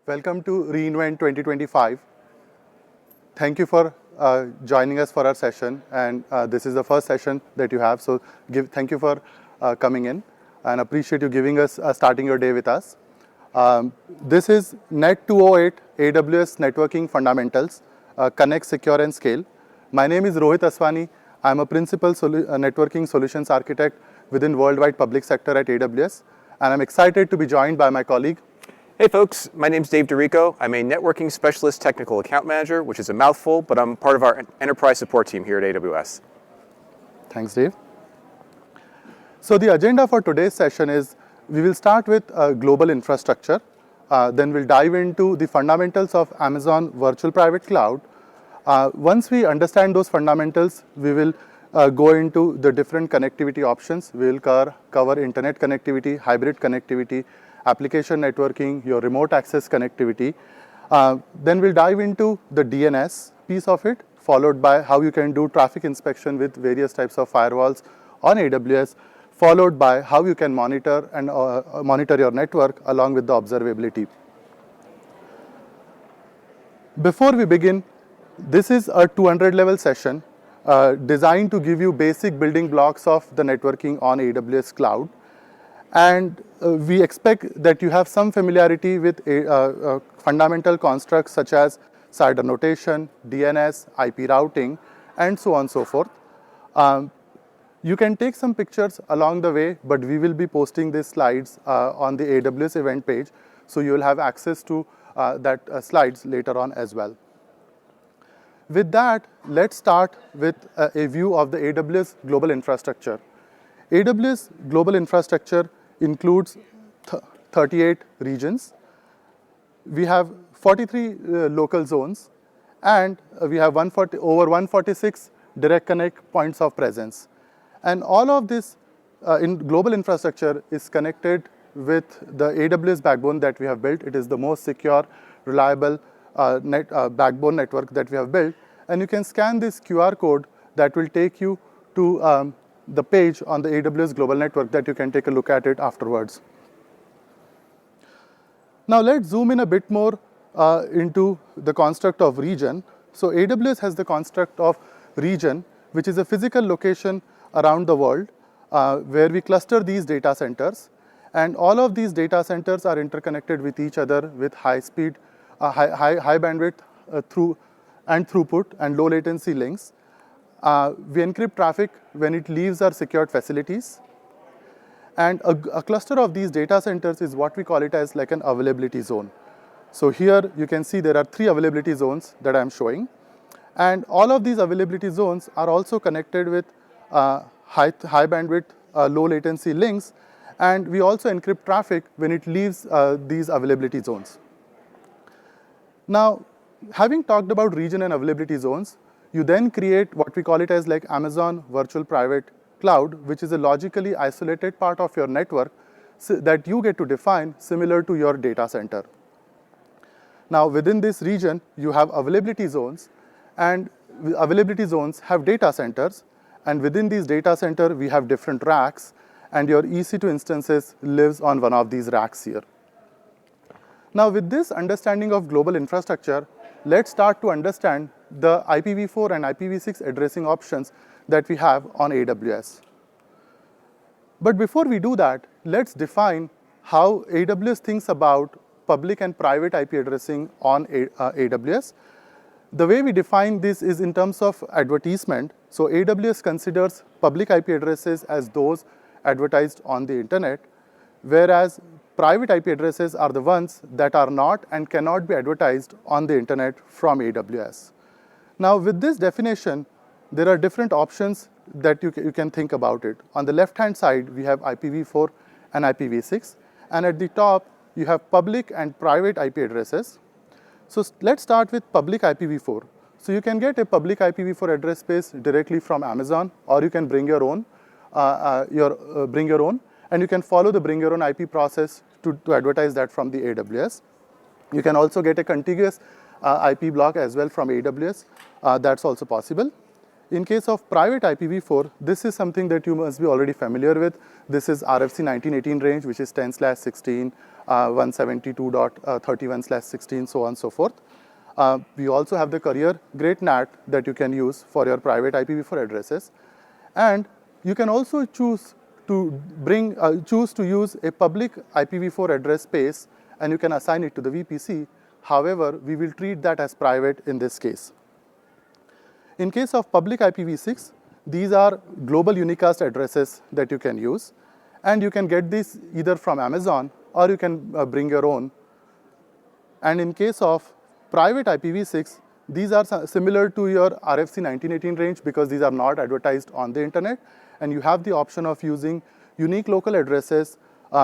Welcome to reInvent 2025. Thank you for joining us for our session, and this is the first session that you have, so thank you for coming in, and appreciate you giving us, starting your day with us. This is NET208 AWS Networking Fundamentals, Connect, Secure, and Scale. My name is Rohit Aswani. I'm a Principal Networking Solutions Architect within Worldwide Public Sector at AWS, and I'm excited to be joined by my colleague. Hey folks, my name's Dave DeRico. I'm a Networking Specialist Technical Account Manager, which is a mouthful, but I'm part of our enterprise support team here at AWS. Thanks, Dave. So the agenda for today's session is, we will start with global infrastructure, then we'll dive into the fundamentals of Amazon Virtual Private Cloud. Once we understand those fundamentals, we will go into the different connectivity options. We'll cover internet connectivity, hybrid connectivity, application networking, your remote access connectivity. Then we'll dive into the DNS piece of it, followed by how you can do traffic inspection with various types of firewalls on AWS, followed by how you can monitor and monitor your network along with the observability. Before we begin, this is a 200 level session designed to give you basic building blocks of the networking on AWS cloud. And we expect that you have some familiarity with fundamental constructs such as CIDR notation, DNS, IP routing, and so on and so forth. You can take some pictures along the way, but we will be posting these slides on the AWS event page, so you will have access to that slides later on as well. With that, let's start with a view of the AWS global infrastructure. AWS global infrastructure includes 38 regions. We have 43 local zones, and we have over 146 direct connect points of presence. And all of this in global infrastructure is connected with the AWS backbone that we have built. It is the most secure, reliable backbone network that we have built. And you can scan this QR code that will take you to the page on the AWS Global Network that you can take a look at it afterwards. Now let's zoom in a bit more into the construct of region. So AWS has the construct of region, which is a physical location around the world where we cluster these data centers. And all of these data centers are interconnected with each other with high speed, high bandwidth throughput and low latency links. We encrypt traffic when it leaves our secured facilities. And a cluster of these data centers is what we call it as like an availability zone. So here you can see there are 3 availability zones that I'm showing. And all of these availability zones are also connected with high bandwidth, low latency links. And we also encrypt traffic when it leaves these availability zones. Now, having talked about region and availability zones, you then create what we call it as like Amazon Virtual Private Cloud, which is a logically isolated part of your network that you get to define similar to your data center. Now, within this region, you have availability zones, and availability zones have data centers, and within these data center, we have different racks, and your EC2 instances lives on one of these racks here. Now, with this understanding of global infrastructure, let's start to understand the IPv4 and IPv6 addressing options that we have on AWS. But before we do that, let's define how AWS thinks about public and private IP addressing on AWS. The way we define this is in terms of advertisement. So AWS considers public IP addresses as those advertised on the internet, whereas private IP addresses are the ones that are not and cannot be advertised on the internet from AWS. Now, with this definition, there are different options that you can think about it. On the left-hand side, we have IPv4 and IPv6, and at the top, you have public and private IP addresses. So let's start with public IPv4. So you can get a public IPv4 address space directly from Amazon, or you can bring your own, and you can follow the bring your own IP process to advertise that from the AWS. You can also get a contiguous IP block as well from AWS. That's also possible. In case of private IPv4, this is something that you must be already familiar with. This is RFC 1918 range, which is 10/16, 172.31/16, so on and so forth. We also have the carrier grade NAT that you can use for your private IPv4 addresses. And you can also choose to use a public IPv4 address space, and you can assign it to the VPC. However, we will treat that as private in this case. In case of public IPv6, these are global unicast addresses that you can use, and you can get these either from Amazon or you can bring your own. And in case of private IPv6, these are similar to your RFC 1918 range because these are not advertised on the internet, and you have the option of using unique local addresses.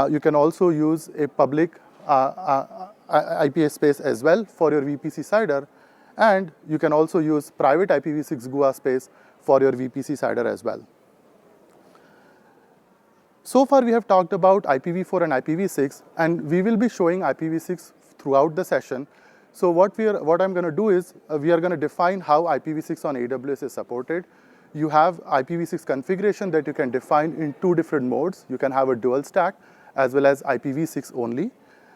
You can also use a public IPA space as well for your VPC CIDR, and you can also use private IPv6 GUA space for your VPC CIDR as well. So far, we have talked about IPv4 and IPv6, and we will be showing IPv6 throughout the session. So what I'm going to do is we are going to define how IPv6 on AWS is supported. You have IPv6 configuration that you can define in two different modes. You can have a dual stack as well as IPv6 only.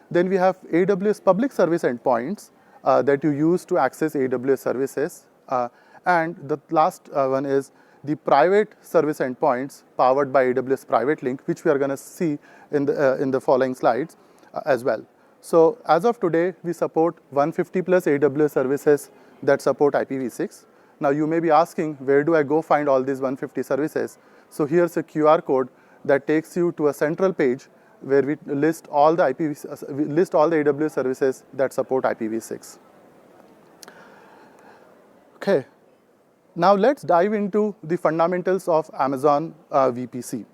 Then we have AWS public service endpoints that you use to access AWS services. And the last one is the private service endpoints powered by AWS Private Link, which we are going to see in the following slides as well. So as of today, we support 150 plus AWS services that support IPv6. Now you may be asking, where do I go find all these 150 services? So here's a QR code that takes you to a central page where we list all the AWS services that support IPv6. Okay, now let's dive into the fundamentals of Amazon VPC.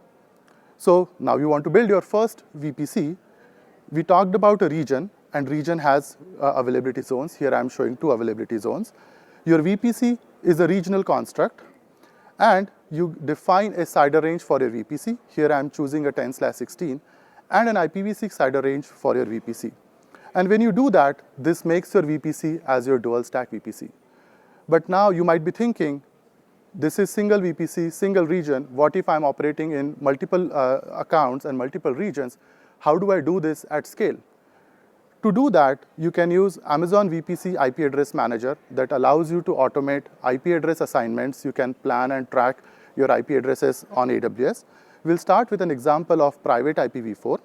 So now you want to build your first VPC. We talked about a region, and region has availability zones. Here I'm showing 2 availability zones. Your VPC is a regional construct, and you define a CIDR range for your VPC. Here I'm choosing a 10/16, and an IPv6 CIDR range for your VPC. And when you do that, this makes your VPC as your dual stack VPC. But now you might be thinking, this is single VPC, single region. What if I'm operating in multiple accounts and multiple regions? How do I do this at scale? To do that, you can use Amazon VPC IP Address Manager that allows you to automate IP address assignments. You can plan and track your IP addresses on AWS. We'll start with an example of private IPv4.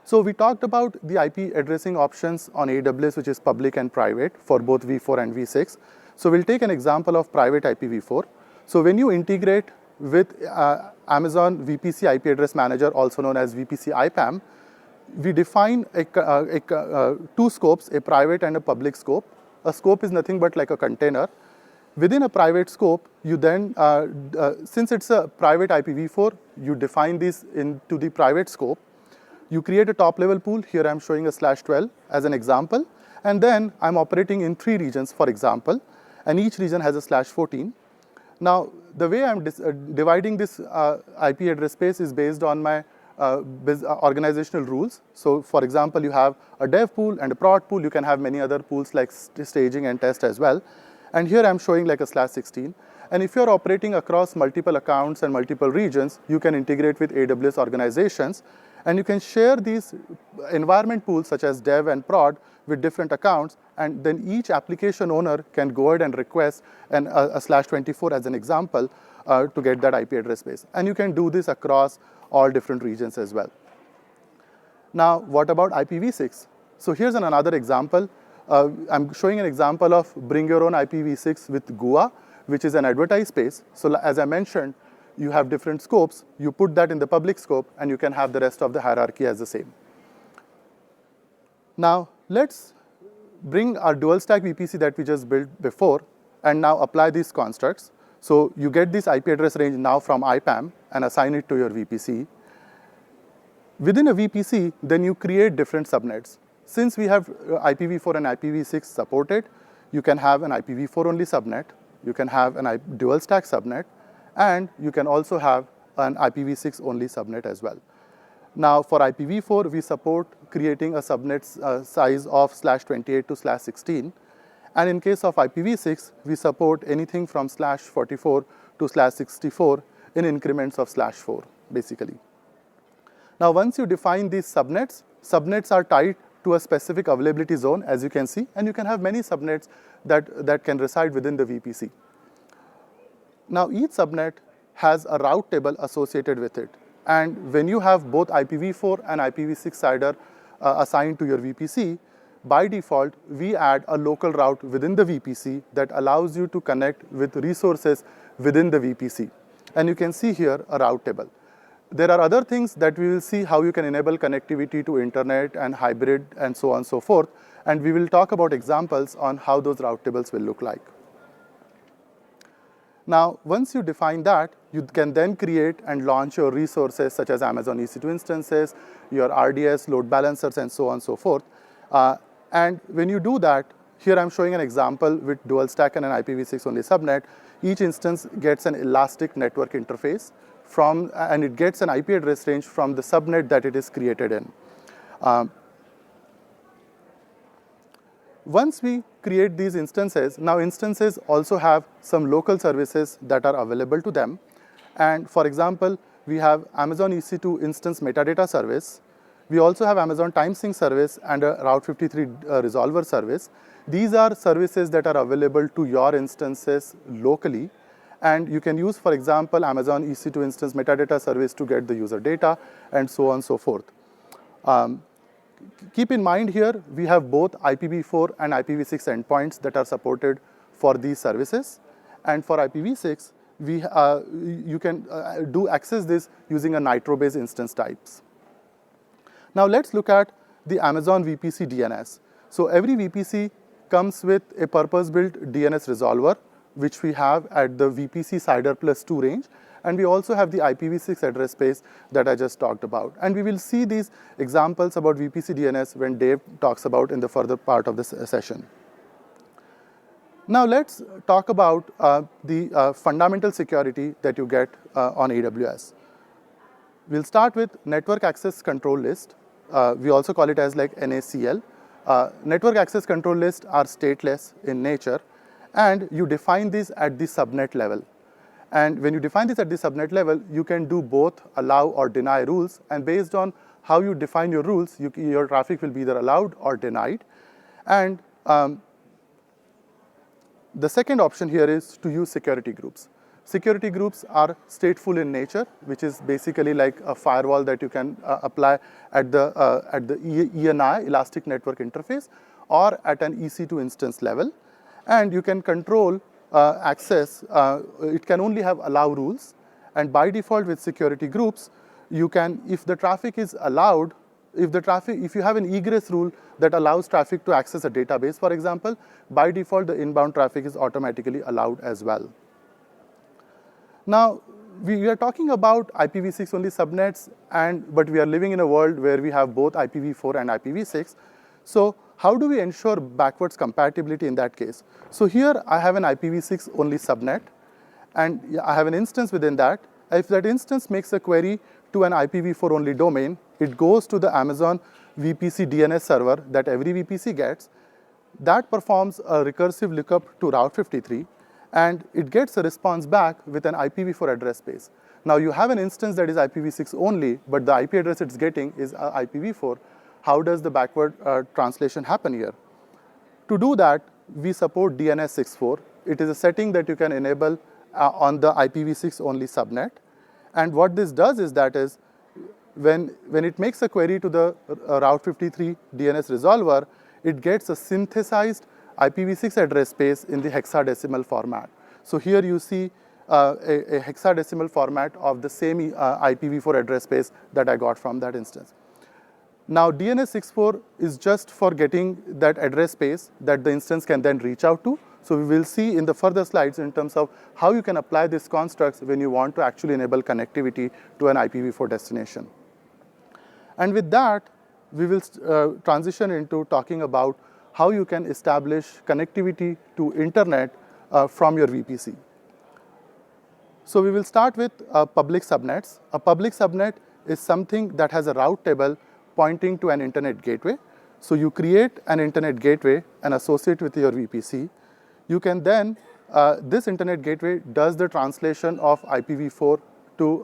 So we talked about the IP addressing options on AWS, which is public and private for both V4 and V6. So we'll take an example of private IPv4. So when you integrate with Amazon VPC IP Address Manager, also known as VPC IPAM, we define 2 scopes, a private and a public scope. A scope is nothing but like a container. Within a private scope, you then, since it's a private IPv4, you define this into the private scope. You create a top-level pool. Here I'm showing a /12 as an example. And then I'm operating in 3 regions, for example, and each region has a /14. Now, the way I'm dividing this IP address space is based on my organizational rules. So, for example, you have a dev pool and a prod pool. You can have many other pools like staging and test as well. And here I'm showing like a /16. And if you're operating across multiple accounts and multiple regions, you can integrate with AWS organizations. And you can share these environment pools such as dev and prod with different accounts, and then each application owner can go ahead and request a /24 as an example to get that IP address space. And you can do this across all different regions as well. Now, what about IPv6? So here's another example. I'm showing an example of bring your own IPv6 with GUA, which is an advertised space. So as I mentioned, you have different scopes. You put that in the public scope, and you can have the rest of the hierarchy as the same. Now, let's bring our dual stack VPC that we just built before and now apply these constructs. So you get this IP address range now from IPAM and assign it to your VPC. Within a VPC, then you create different subnets. Since we have IPv4 and IPv6 supported, you can have an IPv4 only subnet, you can have an dual stack subnet, and you can also have an IPv6 only subnet as well. Now, for IPv4, we support creating a subnet size of /28 to /16. And in case of IPv6, we support anything from /44 to /64 in increments of /4, basically. Now, once you define these subnets, subnets are tied to a specific availability zone, as you can see, and you can have many subnets that can reside within the VPC. Now, each subnet has a route table associated with it. And when you have both IPv4 and IPv6 CIDR assigned to your VPC, by default, we add a local route within the VPC that allows you to connect with resources within the VPC. And you can see here a route table. There are other things that we will see how you can enable connectivity to internet and hybrid and so on and so forth. And we will talk about examples on how those route tables will look like. Now, once you define that, you can then create and launch your resources such as Amazon EC2 instances, your RDS, load balancers, and so on and so forth. And when you do that, here I'm showing an example with dual stack and an IPv6 only subnet. Each instance gets an elastic network interface and it gets an IP address range from the subnet that it is created in. Once we create these instances, now instances also have some local services that are available to them. And for example, we have Amazon EC2 instance metadata service. We also have Amazon time sync service and a Route 53 resolver service. These are services that are available to your instances locally. And you can use, for example, Amazon EC2 instance metadata service to get the user data and so on and so forth. Keep in mind here, we have both IPv4 and IPv6 endpoints that are supported for these services. And for IPv6, you can access this using a Nitro-based instance types. Now let's look at the Amazon VPC DNS. So every VPC comes with a purpose-built DNS resolver, which we have at the VPC CIDR +2 range. And we also have the IPv6 address space that I just talked about. And we will see these examples about VPC DNS when Dave talks about in the further part of this session. Now let's talk about the fundamental security that you get on AWS. We'll start with Network Access Control List. We also call it as like NACL. Network Access Control Lists are stateless in nature, and you define these at the subnet level. And when you define this at the subnet level, you can do both allow or deny rules. And based on how you define your rules, your traffic will be either allowed or denied. And the second option here is to use security groups. Security groups are stateful in nature, which is basically like a firewall that you can apply at the ENI, Elastic Network Interface, or at an EC2 instance level. And you can control access. It can only have allow rules. And by default with security groups, you can, if the traffic is allowed, if you have an egress rule that allows traffic to access a database, for example, by default, the inbound traffic is automatically allowed as well. Now, we are talking about IPv6 only subnets, but we are living in a world where we have both IPv4 and IPv6. So how do we ensure backwards compatibility in that case? So here I have an IPv6 only subnet, and I have an instance within that. If that instance makes a query to an IPv4 only domain, it goes to the Amazon VPC DNS server that every VPC gets. That performs a recursive lookup to Route 53, and it gets a response back with an IPv4 address space. Now you have an instance that is IPv6 only, but the IP address it's getting is IPv4. How does the backward translation happen here? To do that, we support DNS64. It is a setting that you can enable on the IPv6 only subnet. And what this does is when it makes a query to the Route 53 DNS resolver, it gets a synthesized IPv6 address space in the hexadecimal format. So here you see a hexadecimal format of the same IPv4 address space that I got from that instance. Now, DNS64 is just for getting that address space that the instance can then reach out to. So we will see in the further slides in terms of how you can apply these constructs when you want to actually enable connectivity to an IPv4 destination. And with that, we will transition into talking about how you can establish connectivity to internet from your VPC. So we will start with public subnets. A public subnet is something that has a route table pointing to an internet gateway. So you create an internet gateway and associate with your VPC. You can then, this internet gateway does the translation of IPv4 to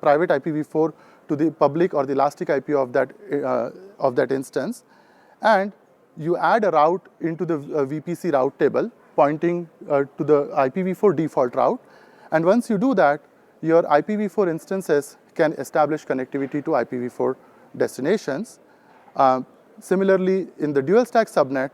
private IPv4 to to the public or the elastic IP of that instance, and you add a route into the VPC route table pointing to the IPv4 default route. And once you do that, your IPv4 instances can establish connectivity to IPv4 destinations. Similarly, in the dual stack subnet,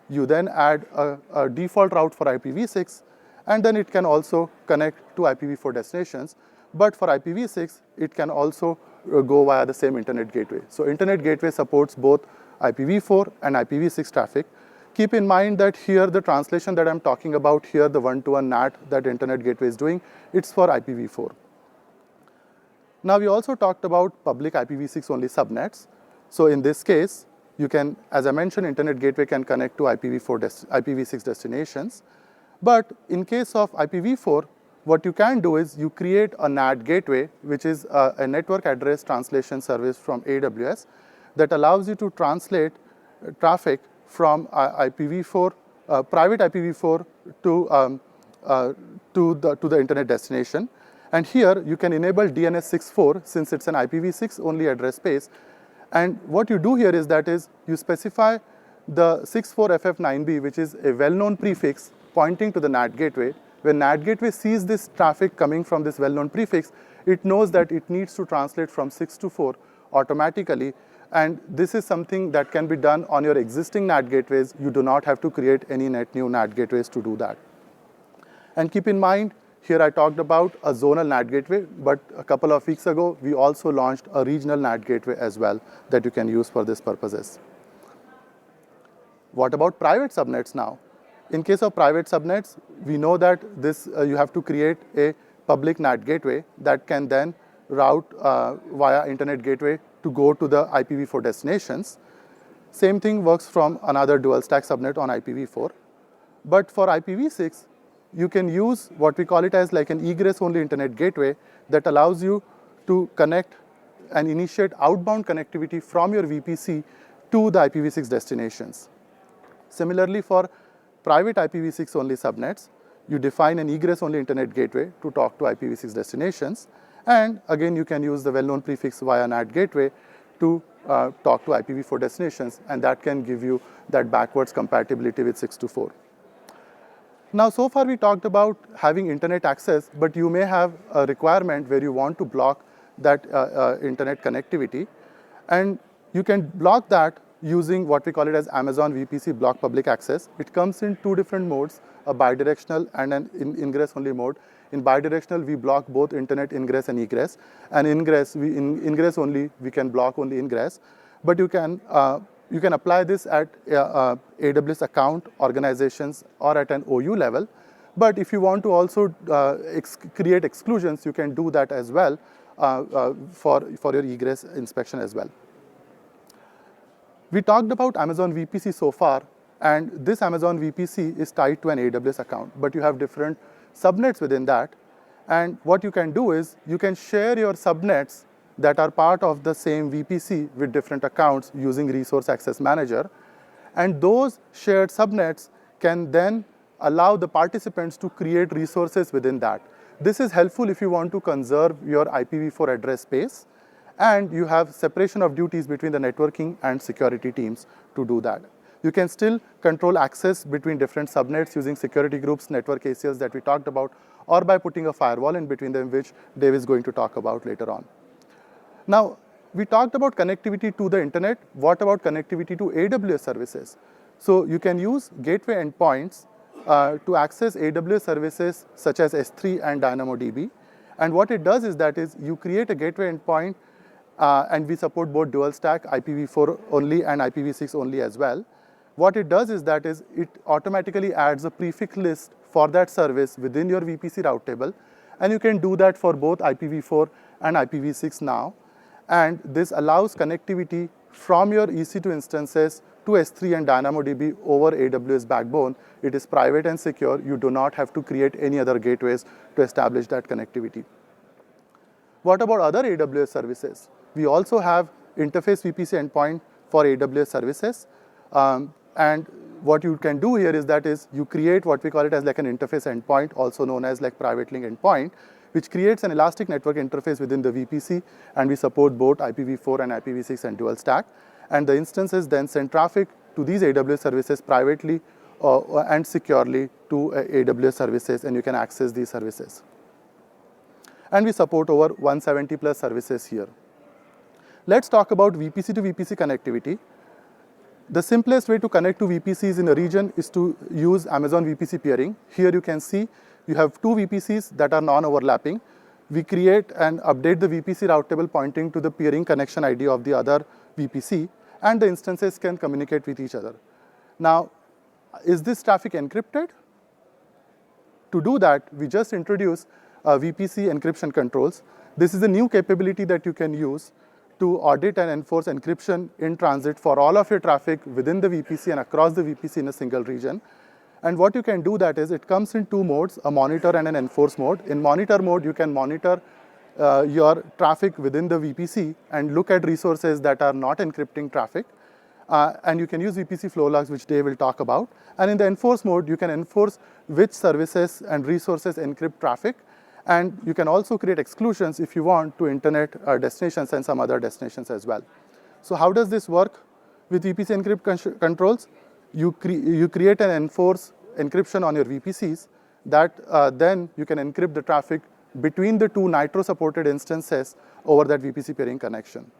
you then add a default route for IPv6, and then it can also connect to IPv4 destinations. But for IPv6, it can also go via the same internet gateway. So internet gateway supports both IPv4 and IPv6 traffic. Keep in mind that here the translation that I'm talking about here, the one-to-one NAT that internet gateway is doing, it's for IPv4. Now we also talked about public IPv6 only subnets. So in this case, you can, as I mentioned, internet gateway can connect to IPv6 destinations. But in case of IPv4, what you can do is you create a NAT gateway, which is a network address translation service from AWS that allows you to translate traffic from IPv4, private IPv4 to the internet destination. And here you can enable DNS64 since it's an IPv6 only address space. And what you do here is you specify the 64FF9B, which is a well-known prefix pointing to the NAT gateway. When NAT gateway sees this traffic coming from this well-known prefix, it knows that it needs to translate from 6 to 4 automatically. And this is something that can be done on your existing NAT gateways. You do not have to create any new NAT gateways to do that. And keep in mind, here I talked about a zonal NAT gateway, but a couple of weeks ago, we also launched a regional NAT gateway as well that you can use for these purposes. What about private subnets now? In case of private subnets, we know that you have to create a public NAT gateway that can then route via internet gateway to go to the IPv4 destinations. Same thing works from another dual stack subnet on IPv4. But for IPv6, you can use what we call it as like an egress-only internet gateway that allows you to connect and initiate outbound connectivity from your VPC to the IPv6 destinations. Similarly, for private IPv6 only subnets, you define an egress-only internet gateway to talk to IPv6 destinations. And again, you can use the well-known prefix via NAT gateway to talk to IPv4 destinations, and that can give you that backwards compatibility with 6 to 4. Now, so far we talked about having internet access, but you may have a requirement where you want to block that internet connectivity. And you can block that using what we call it as Amazon VPC block public access. It comes in two different modes, a bidirectional and an ingress-only mode. In bidirectional, we block both internet ingress and egress. And in ingress only, we can block only ingress. But you can apply this at AWS account organizations or at an OU level. But if you want to also create exclusions, you can do that as well for your egress inspection as well. We talked about Amazon VPC so far, and this Amazon VPC is tied to an AWS account, but you have different subnets within that. And what you can do is you can share your subnets that are part of the same VPC with different accounts using Resource Access Manager. And those shared subnets can then allow the participants to create resources within that. This is helpful if you want to conserve your IPv4 address space, and you have separation of duties between the networking and security teams to do that. You can still control access between different subnets using security groups, network ACLs that we talked about, or by putting a firewall in between them, which Dave is going to talk about later on. Now, we talked about connectivity to the internet. What about connectivity to AWS services? So you can use gateway endpoints to access AWS services such as S3 and DynamoDB. And what it does is you create a gateway endpoint, and we support both dual stack, IPv4 only and IPv6 only as well. What it does is it automatically adds a prefix list for that service within your VPC route table. And you can do that for both IPv4 and IPv6 now. And this allows connectivity from your EC2 instances to S3 and DynamoDB over AWS backbone. It is private and secure. You do not have to create any other gateways to establish that connectivity. What about other AWS services? We also have interface VPC endpoint for AWS services. And what you can do here is you create what we call it as like an interface endpoint, also known as like private link endpoint, which creates an elastic network interface within the VPC, and we support both IPv4 and IPv6 and dual stack. And the instances then send traffic to these AWS services privately and securely to AWS services, and you can access these services. And we support over 170 plus services here. Let's talk about VPC to VPC connectivity. The simplest way to connect to VPCs in a region is to use Amazon VPC peering. Here you can see you have two VPCs that are non-overlapping. We create and update the VPC route table pointing to the peering connection ID of the other VPC, and the instances can communicate with each other. Now, is this traffic encrypted? To do that, we just introduced VPC encryption controls. This is a new capability that you can use to audit and enforce encryption in transit for all of your traffic within the VPC and across the VPC in a single region. And what you can do that is, it comes in two modes, a monitor and an enforce mode. In monitor mode, you can monitor your traffic within the VPC and look at resources that are not encrypting traffic. And you can use VPC flow logs, which Dave will talk about. And in the enforce mode, you can enforce which services and resources encrypt traffic. And you can also create exclusions if you want to internet destinations and some other destinations as well. So how does this work with VPC encrypt controls? You create and enforce encryption on your VPCs that then you can encrypt the traffic between the two Nitro-supported instances over that VPC peering connection.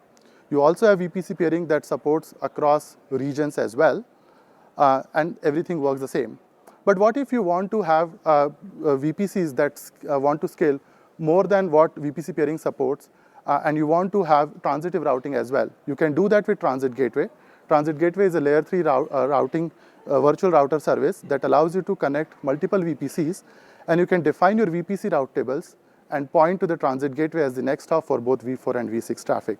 You also have VPC peering that supports across regions as well, and everything works the same. But what if you want to have VPCs that want to scale more than what VPC peering supports, and you want to have transitive routing as well? You can do that with Transit Gateway. Transit Gateway is a layer 3 routing virtual router service that allows you to connect multiple VPCs, and you can define your VPC route tables and point to the Transit Gateway as the next hop for both V4 and V6 traffic.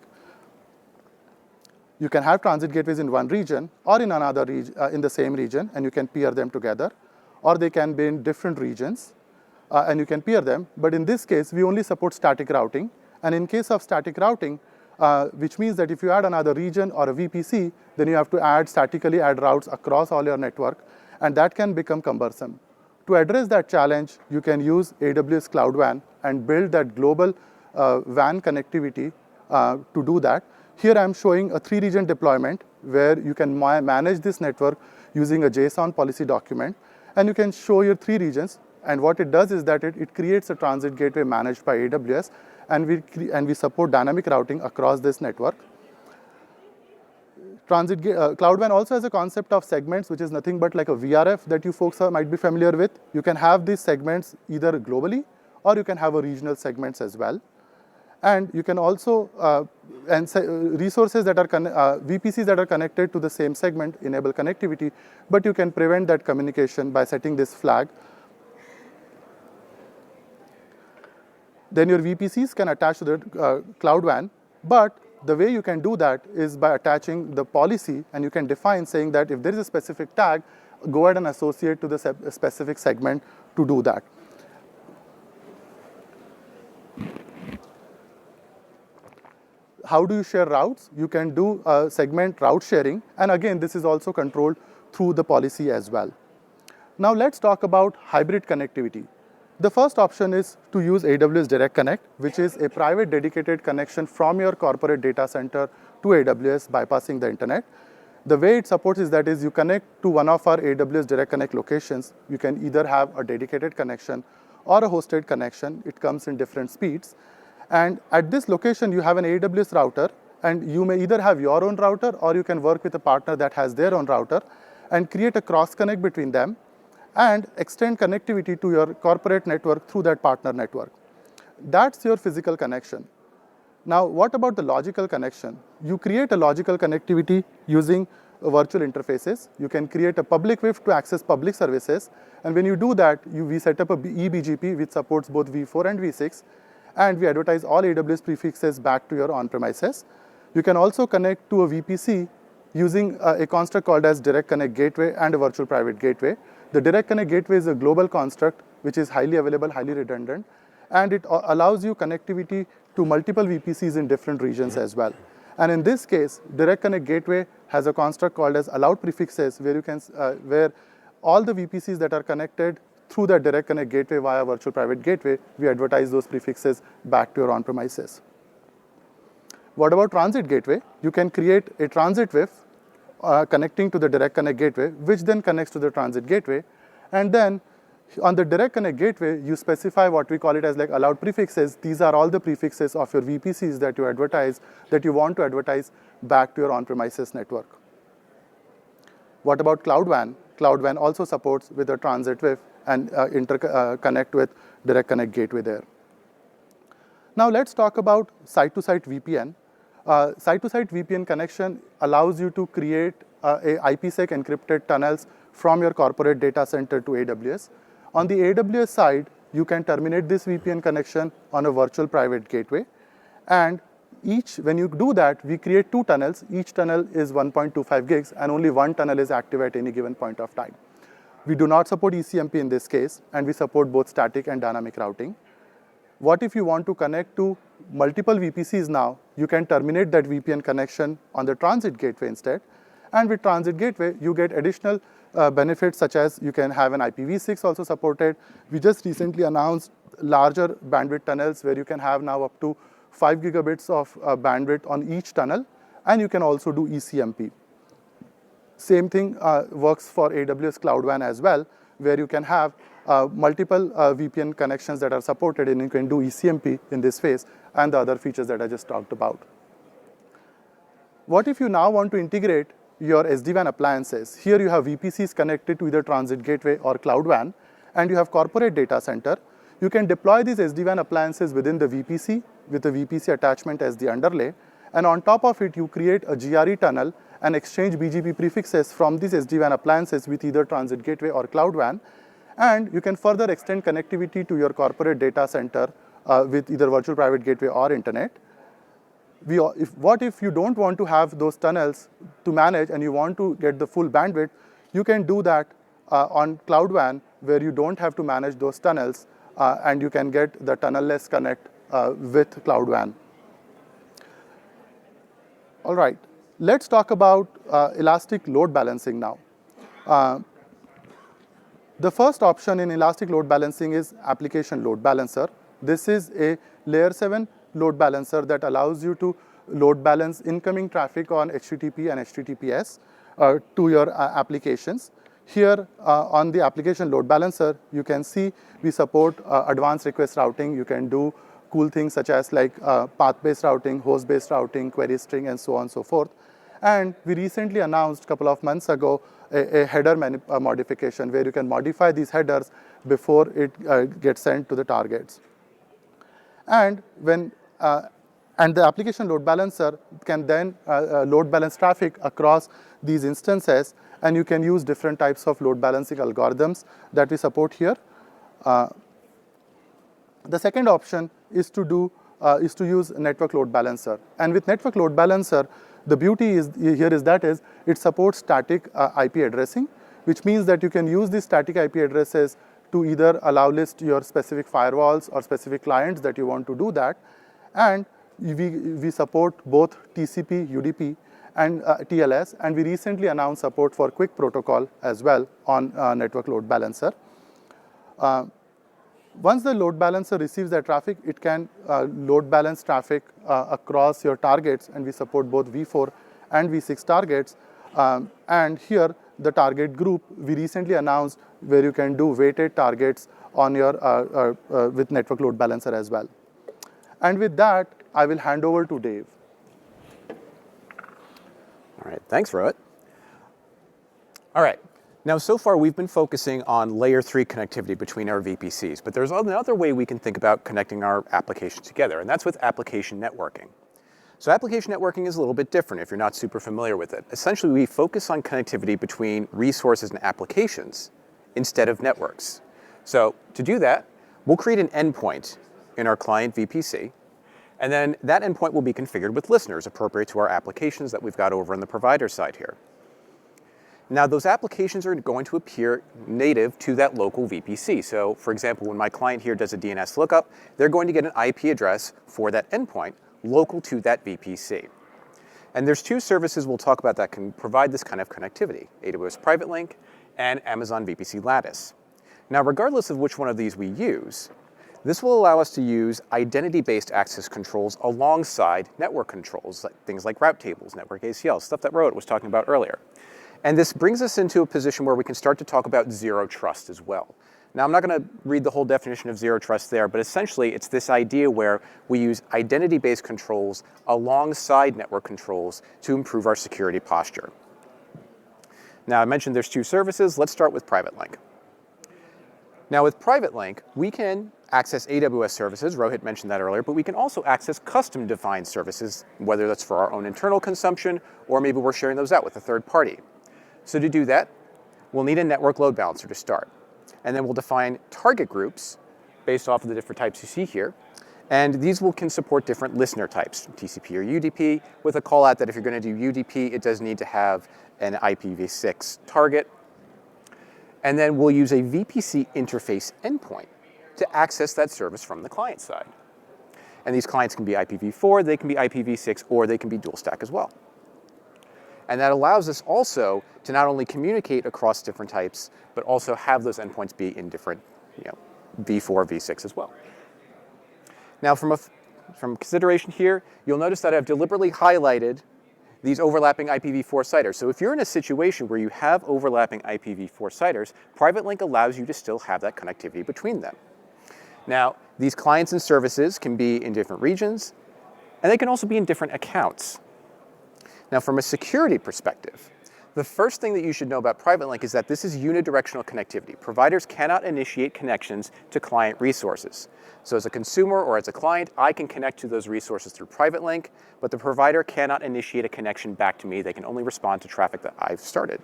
You can have transit gateways in one region or in another region, in the same region, and you can peer them together, or they can be in different regions, and you can peer them. But in this case, we only support static routing. And in case of static routing, which means that if you add another region or a VPC, then you have to statically add routes across all your network, and that can become cumbersome. To address that challenge, you can use AWS Cloud WAN and build that global WAN connectivity to do that. Here I'm showing a 3-region deployment where you can manage this network using a JSON policy document, and you can show your 3 regions. And what it does is that it creates a transit gateway managed by AWS, and we support dynamic routing across this network. Cloud WAN also has a concept of segments, which is nothing but like a VRF that you folks might be familiar with. You can have these segments either globally, or you can have a regional segments as well. And you can also, resources that are, VPCs that are connected to the same segment enable connectivity, but you can prevent that communication by setting this flag. Then your VPCs can attach to the Cloud WAN, but the way you can do that is by attaching the policy, and you can define saying that if there is a specific tag, go ahead and associate to the specific segment to do that. How do you share routes? You can do segment route sharing, and again, this is also controlled through the policy as well. Now let's talk about hybrid connectivity. The first option is to use AWS Direct Connect, which is a private dedicated connection from your corporate data center to AWS bypassing the internet. The way it supports is that you connect to one of our AWS Direct Connect locations. You can either have a dedicated connection or a hosted connection. It comes in different speeds. And at this location, you have an AWS router, and you may either have your own router, or you can work with a partner that has their own router and create a cross connect between them and extend connectivity to your corporate network through that partner network. That's your physical connection. Now, what about the logical connection? You create a logical connectivity using virtual interfaces. You can create a public WIF to access public services. And when you do that, we set up a eBGP, which supports both V4 and V6. And we advertise all AWS prefixes back to your on-premises. You can also connect to a VPC using a construct called as Direct Connect Gateway and a virtual private gateway. The Direct Connect Gateway is a global construct which is highly available, highly redundant, and it allows you connectivity to multiple VPCs in different regions as well. And in this case, Direct Connect Gateway has a construct called as allowed prefixes, where all the VPCs that are connected through the direct connect gateway via virtual private gateway, we advertise those prefixes back to your on-premises. What about transit gateway? You can create a transit WIF connecting to the direct connect gateway, which then connects to the transit gateway. And then on the direct connect gateway, you specify what we call it as like allowed prefixes. These are all the prefixes of your VPCs that you advertise, that you want to advertise back to your on-premises network. What about Cloud WAN? Cloud WAN also supports with a transit WIF and connect with direct connect gateway there. Now let's talk about site-to-site VPN. Site-to-site VPN connection allows you to create a IPsec encrypted tunnels from your corporate data center to AWS. On the AWS side, you can terminate this VPN connection on a virtual private gateway. And when you do that, we create 2 tunnels. Each tunnel is 1.25 gigs, and only one tunnel is active at any given point of time. We do not support ECMP in this case, and we support both static and dynamic routing. What if you want to connect to multiple VPCs now? You can terminate that VPN connection on the transit gateway instead. And with transit gateway, you get additional benefits such as you can have an IPv6 also supported. We just recently announced larger bandwidth tunnels where you can have now up to 5 gigabits of bandwidth on each tunnel, and you can also do ECMP. Same thing works for AWS Cloud WAN as well, where you can have multiple VPN connections that are supported, and you can do ECMP in this phase and the other features that I just talked about. What if you now want to integrate your SD-WAN appliances? Here you have VPCs connected to either transit gateway or Cloud WAN, and you have corporate data center. You can deploy these SD-WAN appliances within the VPC with the VPC attachment as the underlay, and on top of it, you create a GRE tunnel and exchange BGP prefixes from these SD-WAN appliances with either transit gateway or Cloud WAN, and you can further extend connectivity to your corporate data center with either virtual private gateway or internet. What if you don't want to have those tunnels to manage and you want to get the full bandwidth? You can do that on Cloud WAN, where you don't have to manage those tunnels, and you can get the tunnel-less connect with Cloud WAN. All right, let's talk about elastic load balancing now. The first option in elastic load balancing is application load balancer. This is a layer 7 load balancer that allows you to load balance incoming traffic on HTTP and HTTPS to your applications. Here on the application load balancer, you can see we support advanced request routing. You can do cool things such as like path-based routing, host-based routing, query string, and so on and so forth. And we recently announced a couple of months ago a header modification where you can modify these headers before it gets sent to the targets. And the application load balancer can then load balance traffic across these instances, and you can use different types of load balancing algorithms that we support here. The second option is to use network load balancer. And with network load balancer, the beauty is it supports static IP addressing, which means that you can use these static IP addresses to either allow list your specific firewalls or specific clients that you want to do that. And we support both TCP, UDP, and TLS, and we recently announced support for QUIC protocol as well on network load balancer. Once the load balancer receives that traffic, it can load balance traffic across your targets, and we support both V4 and V6 targets. And here, the target group, we recently announced where you can do weighted targets on your with network load balancer as well. And with that, I will hand over to Dave. All right, thanks, Rohit. All right, now so far we've been focusing on layer 3 connectivity between our VPCs, but there's another way we can think about connecting our applications together, and that's with application networking. So application networking is a little bit different if you're not super familiar with it. Essentially, we focus on connectivity between resources and applications instead of networks. So to do that, we'll create an endpoint in our client VPC, and then that endpoint will be configured with listeners appropriate to our applications that we've got over on the provider side here. Now, those applications are going to appear native to that local VPC. So, for example, when my client here does a DNS lookup, they're going to get an IP address for that endpoint local to that VPC. And there's 2 services we'll talk about that can provide this kind of connectivity, AWS Private Link and Amazon VPC Lattice. Now, regardless of which one of these we use, this will allow us to use identity-based access controls alongside network controls, things like route tables, network ACLs, stuff that Rohit was talking about earlier. And this brings us into a position where we can start to talk about zero trust as well. Now, I'm not going to read the whole definition of zero trust there, but essentially it's this idea where we use identity-based controls alongside network controls to improve our security posture. Now, I mentioned there's two services. Let's start with Private Link. Now, with Private Link, we can access AWS services. Rohit mentioned that earlier, but we can also access custom-defined services, whether that's for our own internal consumption or maybe we're sharing those out with a third party. So to do that, we'll need a network load balancer to start. And then we'll define target groups based off of the different types you see here. And these can support different listener types, TCP or UDP, with a call out that if you're going to do UDP, it does need to have an IPv6 target. And then we'll use a VPC interface endpoint to access that service from the client side. And these clients can be IPv4, they can be IPv6, or they can be dual stack as well. And that allows us also to not only communicate across different types, but also have those endpoints be in different, v4, v6 as well. Now, from consideration here, you'll notice that I've deliberately highlighted these overlapping IPv4 CIDRs. So if you're in a situation where you have overlapping IPv4 CIDRs, Private Link allows you to still have that connectivity between them. Now, these clients and services can be in different regions, and they can also be in different accounts. Now, from a security perspective, the first thing that you should know about Private Link is that this is unidirectional connectivity. Providers cannot initiate connections to client resources. So as a consumer or as a client, I can connect to those resources through Private Link, but the provider cannot initiate a connection back to me. They can only respond to traffic that I've started.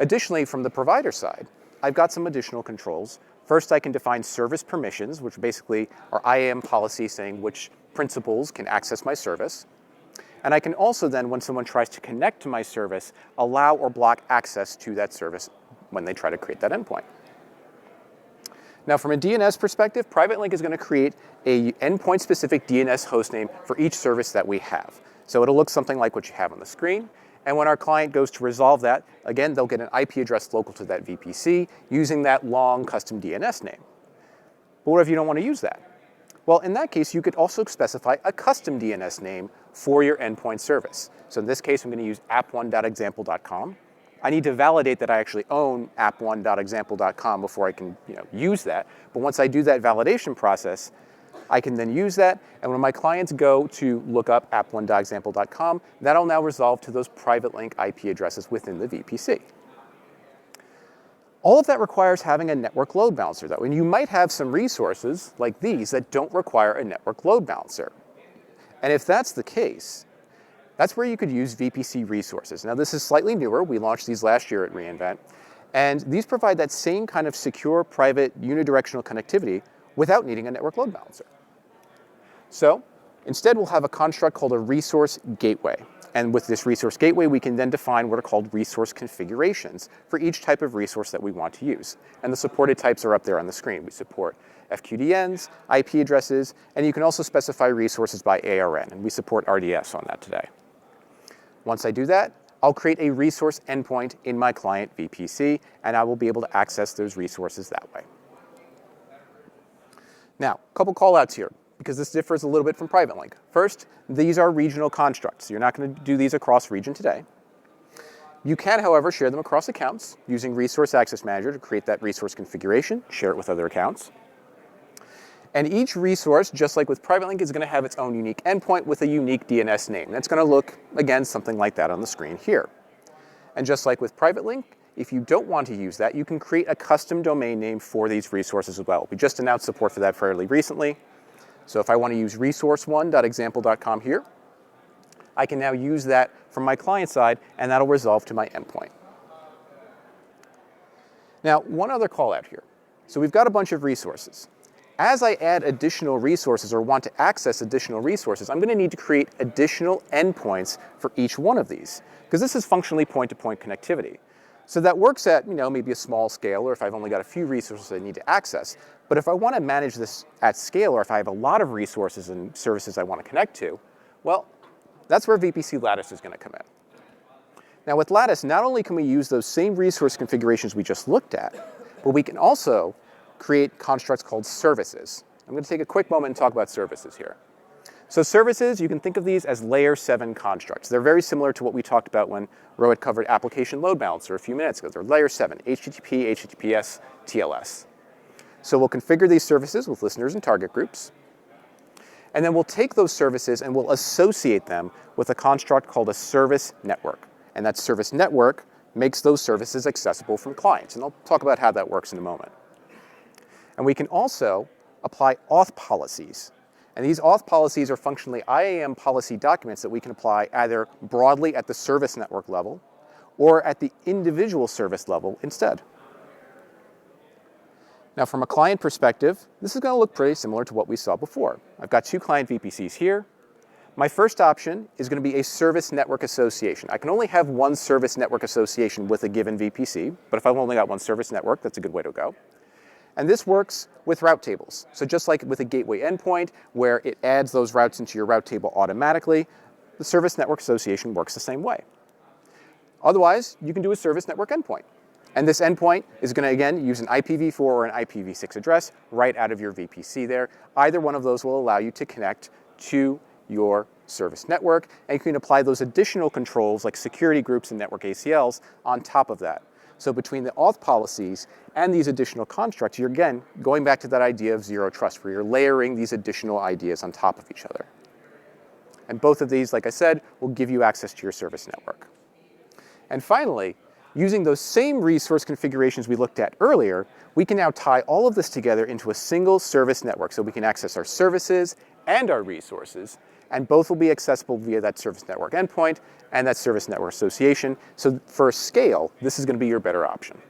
Additionally, from the provider side, I've got some additional controls. First, I can define service permissions, which basically are IAM policy saying which principals can access my service. And I can also then, when someone tries to connect to my service, allow or block access to that service when they try to create that endpoint. Now, from a DNS perspective, Private Link is going to create a endpoint-specific DNS hostname for each service that we have. So it'll look something like what you have on the screen. And when our client goes to resolve that, again, they'll get an IP address local to that VPC using that long custom DNS name. But what if you don't want to use that? Well, in that case, you could also specify a custom DNS name for your endpoint service. So in this case, I'm going to use app1.example.com. I need to validate that I actually own app1.example.com before I can use that. But once I do that validation process, I can then use that. And when my clients go to look up app1.example.com, that'll now resolve to those Private Link IP addresses within the VPC. All of that requires having a network load balancer, though. And you might have some resources like these that don't require a network load balancer. And if that's the case, that's where you could use VPC resources. Now, this is slightly newer. We launched these last year at reInvent. And these provide that same kind of secure, private, unidirectional connectivity without needing a network load balancer. So instead, we'll have a construct called a resource gateway. And with this resource gateway, we can then define what are called resource configurations for each type of resource that we want to use. And the supported types are up there on the screen. We support FQDNs, IP addresses, and you can also specify resources by ARN, and we support RDS on that today. Once I do that, I'll create a resource endpoint in my client VPC, and I will be able to access those resources that way. Now, a couple call-outs here, because this differs a little bit from Private Link. First, these are regional constructs. You're not going to do these across region today. You can, however, share them across accounts using Resource Access Manager to create that resource configuration, share it with other accounts. And each resource, just like with Private Link, is going to have its own unique endpoint with a unique DNS name. That's going to look, again, something like that on the screen here. And just like with Private Link, if you don't want to use that, you can create a custom domain name for these resources as well. We just announced support for that fairly recently. So if I want to use resource1.example.com here, I can now use that from my client side, and that'll resolve to my endpoint. Now, one other call out here. So we've got a bunch of resources. As I add additional resources or want to access additional resources, I'm going to need to create additional endpoints for each one of these, because this is functionally point-to-point connectivity. So that works at maybe a small scale, or if I've only got a few resources I need to access. But if I want to manage this at scale, or if I have a lot of resources and services I want to connect to, well, that's where VPC Lattice is going to come in. Now with Lattice, not only can we use those same resource configurations we just looked at, But we can also create constructs called services. I'm going to take a quick moment and talk about services here. So services, you can think of these as layer 7 constructs. They're very similar to what we talked about when Rohit covered application load balancer a few minutes ago. They're layer 7, HTTP, HTTPS, TLS. So we'll configure these services with listeners and target groups. And then we'll take those services and we'll associate them with a construct called a service network. And that service network makes those services accessible from clients. And I'll talk about how that works in a moment. And we can also apply auth policies. And these auth policies are functionally IAM policy documents that we can apply either broadly at the service network level or at the individual service level instead. Now, from a client perspective, this is going to look pretty similar to what we saw before. I've got 2 client VPCs here. My first option is going to be a service network association. I can only have one service network association with a given VPC, but if I've only got one service network, that's a good way to go. And this works with route tables. So just like with a gateway endpoint, where it adds those routes into your route table automatically, the service network association works the same way. Otherwise, you can do a service network endpoint. And this endpoint is going to, again, use an IPv4 or an IPv6 address right out of your VPC there. Either one of those will allow you to connect to your service network, and you can apply those additional controls like security groups and network ACLs on top of that. So between the auth policies and these additional constructs, you're again going back to that idea of zero trust, where you're layering these additional ideas on top of each other. And both of these, like I said, will give you access to your service network. And finally, using those same resource configurations we looked at earlier, we can now tie all of this together into a single service network, so we can access our services and our resources, and both will be accessible via that service network endpoint and that service network association. So for scale, this is going to be your better option.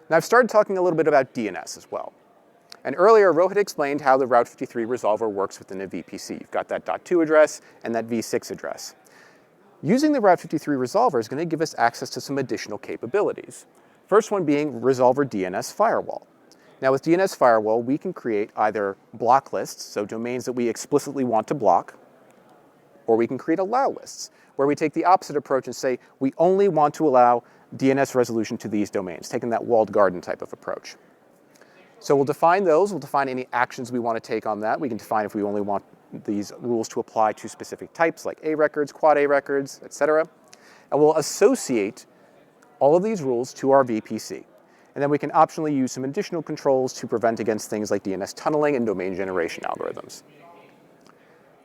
Now, I've started talking a little bit about DNS as well. And earlier, Rohit explained how the Route 53 resolver works within a VPC. You've got that .2 address and that v6 address. Using the Route 53 resolver is going to give us access to some additional capabilities. First one being resolver DNS firewall. Now with DNS firewall, we can create either block lists, so domains that we explicitly want to block, or we can create allow lists, where we take the opposite approach and say we only want to allow DNS resolution to these domains, taking that walled garden type of approach. So we'll define those, we'll define any actions we want to take on that. We can define if we only want these rules to apply to specific types like A records, quad A records, etc. And we'll associate all of these rules to our VPC. And then we can optionally use some additional controls to prevent against things like DNS tunneling and domain generation algorithms.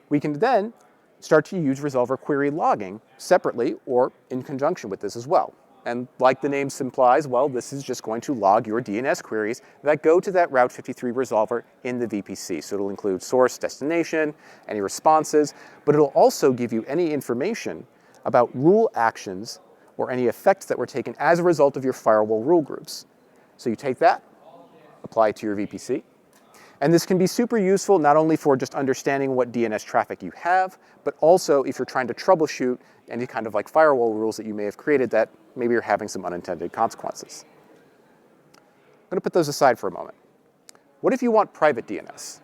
We can then start to use resolver query logging separately or in conjunction with this as well. And like the name implies, well, this is just going to log your DNS queries that go to that Route 53 resolver in the VPC. So it'll include source, destination, any responses, but it'll also give you any information about rule actions or any effects that were taken as a result of your firewall rule groups. So you take that, apply it to your VPC, and this can be super useful not only for just understanding what DNS traffic you have, but also if you're trying to troubleshoot any kind of like firewall rules that you may have created that maybe you're having some unintended consequences. I'm going to put those aside for a moment. What if you want private DNS,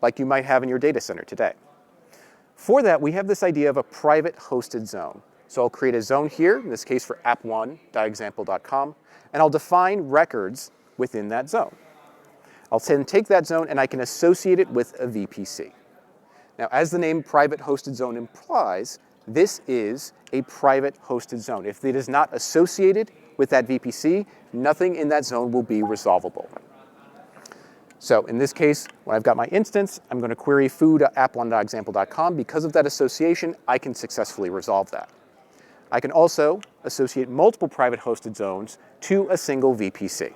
like you might have in your data center today? For that, we have this idea of a private hosted zone. So I'll create a zone here, in this case for app1.example.com, and I'll define records within that zone. I'll then take that zone and I can associate it with a VPC. Now, as the name private hosted zone implies, this is a private hosted zone. If it is not associated with that VPC, nothing in that zone will be resolvable. So in this case, when I've got my instance, I'm going to query foo.app1.example.com. Because of that association, I can successfully resolve that. I can also associate multiple private hosted zones to a single VPC.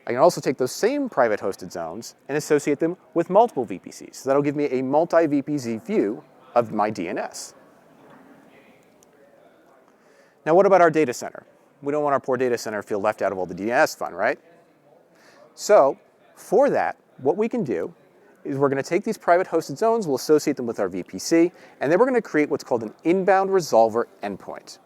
I can also take those same private hosted zones and associate them with multiple VPCs. So that'll give me a multi-VPC view of my DNS. Now what about our data center? We don't want our poor data center to feel left out of all the DNS fun, right? So for that, what we can do is we're going to take these private hosted zones, we'll associate them with our VPC, and then we're going to create what's called an inbound resolver endpoint.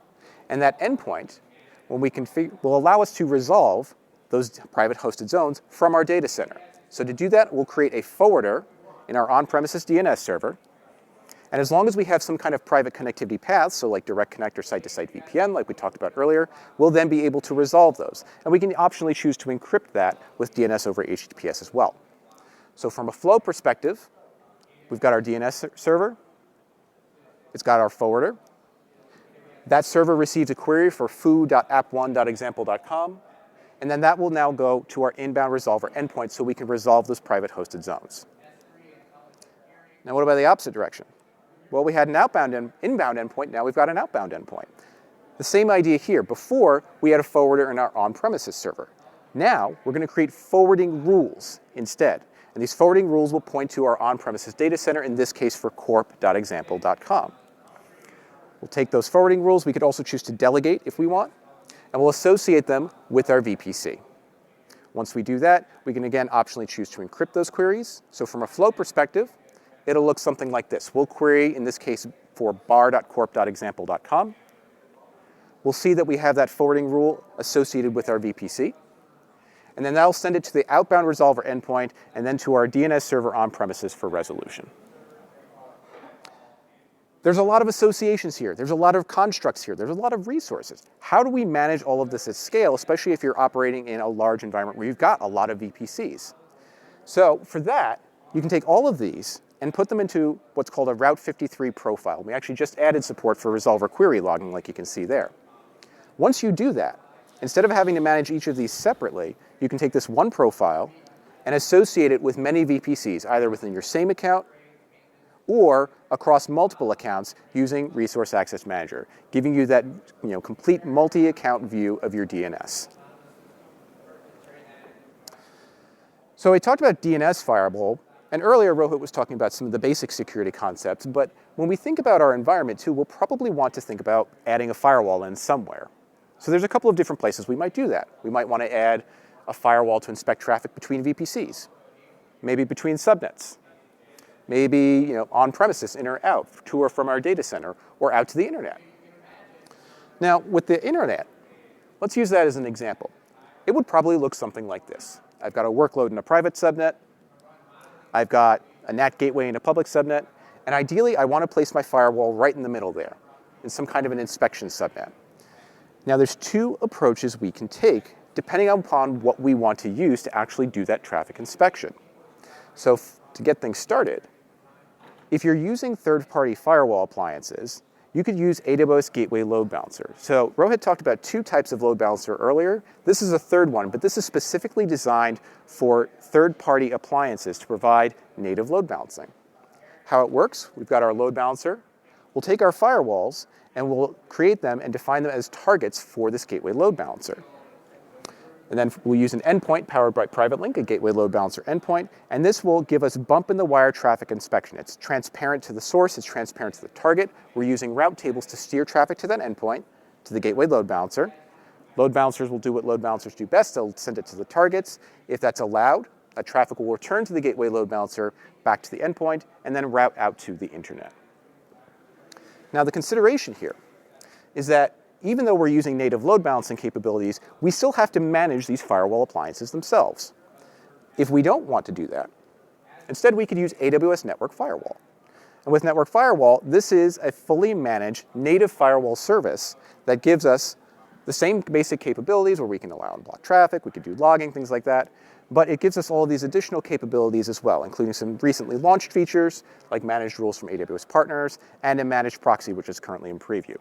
And that endpoint, when we configure, will allow us to resolve those private hosted zones from our data center. So to do that, we'll create a forwarder in our on-premises DNS server, And as long as we have some kind of private connectivity paths, so like direct connect or site-to-site VPN, like we talked about earlier, we'll then be able to resolve those. And we can optionally choose to encrypt that with DNS over HTTPS as well. So from a flow perspective, we've got our DNS server. It's got our forwarder. That server receives a query for foo.app1.example.com, and then that will now go to our inbound resolver endpoint so we can resolve those private hosted zones. Now what about the opposite direction? Well, we had an inbound endpoint, now we've got an outbound endpoint. The same idea here. Before, we had a forwarder in our on-premises server. Now, we're going to create forwarding rules instead. And these forwarding rules will point to our on-premises data center, in this case for corp.example.com. We'll take those forwarding rules. We could also choose to delegate if we want, and we'll associate them with our VPC. Once we do that, we can again optionally choose to encrypt those queries. So from a flow perspective, it'll look something like this. We'll query, in this case, for bar.corp.example.com. We'll see that we have that forwarding rule associated with our VPC. And then that'll send it to the outbound resolver endpoint and then to our DNS server on-premises for resolution. There's a lot of associations here. There's a lot of constructs here. There's a lot of resources. How do we manage all of this at scale, especially if you're operating in a large environment where you've got a lot of VPCs? So for that, you can take all of these and put them into what's called a Route 53 profile. We actually just added support for resolver query logging, like you can see there. Once you do that, instead of having to manage each of these separately, you can take this one profile and associate it with many VPCs, either within your same account or across multiple accounts using Resource Access Manager, giving you that complete multi-account view of your DNS. So we talked about DNS firewall, and earlier Rohit was talking about some of the basic security concepts, but when we think about our environment too, we'll probably want to think about adding a firewall in somewhere. So there's a couple of different places we might do that. We might want to add a firewall to inspect traffic between VPCs, maybe between subnets, maybe on-premises, in or out, to or from our data center, or out to the internet. Now, with the internet, let's use that as an example. It would probably look something like this. I've got a workload in a private subnet. I've got a NAT gateway in a public subnet. And ideally, I want to place my firewall right in the middle there, in some kind of an inspection subnet. Now, there's two approaches we can take, depending upon what we want to use to actually do that traffic inspection. So to get things started, if you're using third-party firewall appliances, you could use AWS Gateway Load Balancer. So Rohit talked about two types of load balancer earlier. This is a third one, but this is specifically designed for third-party appliances to provide native load balancing. How it works, we've got our load balancer. We'll take our firewalls and we'll create them and define them as targets for this gateway load balancer. And then we'll use an endpoint powered by Private Link, a gateway load balancer endpoint, and this will give us bump-in-the-wire traffic inspection. It's transparent to the source, it's transparent to the target. We're using route tables to steer traffic to that endpoint, to the gateway load balancer. Load balancers will do what load balancers do best. They'll send it to the targets. If that's allowed, that traffic will return to the gateway load balancer, back to the endpoint, and then route out to the internet. Now, the consideration here is that even though we're using native load balancing capabilities, we still have to manage these firewall appliances themselves. If we don't want to do that, instead we could use AWS Network Firewall. And with Network Firewall, this is a fully managed native firewall service that gives us the same basic capabilities where we can allow and block traffic, we could do logging, things like that, but it gives us all of these additional capabilities as well, including some recently launched features like managed rules from AWS partners and a managed proxy, which is currently in preview.